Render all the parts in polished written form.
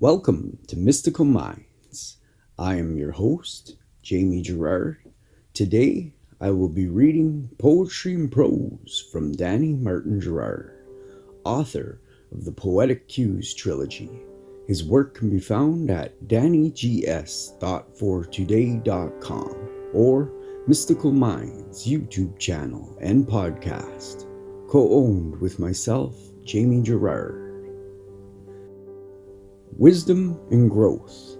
Welcome to Mystical Minds. I am your host, Jamie Gerard. Today, I will be reading Poetry and Prose from Danny Martin Gerard, author of the Poetic Cues trilogy. His work can be found at dannygs.thoughtfortoday.com or Mystical Minds YouTube channel and podcast, co-owned with myself, Jamie Gerard. Wisdom and growth.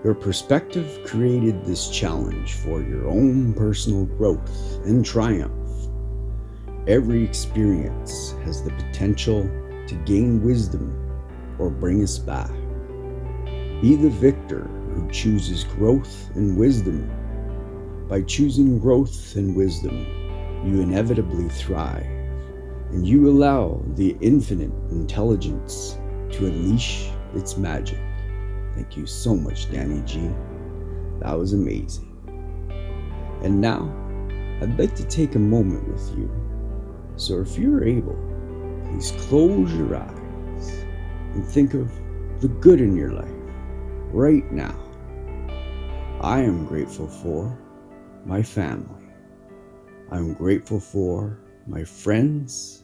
Your perspective created this challenge for your own personal growth and triumph. Every experience has the potential to gain wisdom or bring us back. Be the victor who chooses growth and wisdom. By choosing growth and wisdom, you inevitably thrive, and you allow the infinite intelligence to unleash its magic. Thank you so much, Danny G. That was amazing. And now, I'd like to take a moment with you. So if you're able, please close your eyes and think of the good in your life right now. I am grateful for my family. I'm grateful for my friends.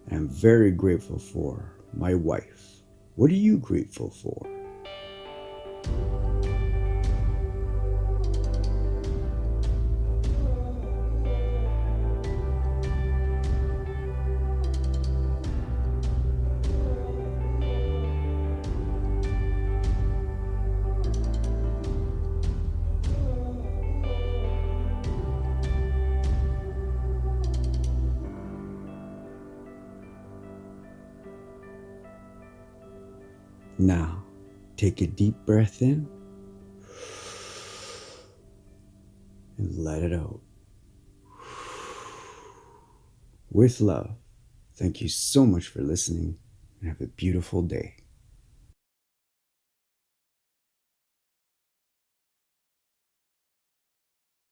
And I'm very grateful for my wife. What are you grateful for? Now, take a deep breath in and let it out. With love, thank you so much for listening and have a beautiful day.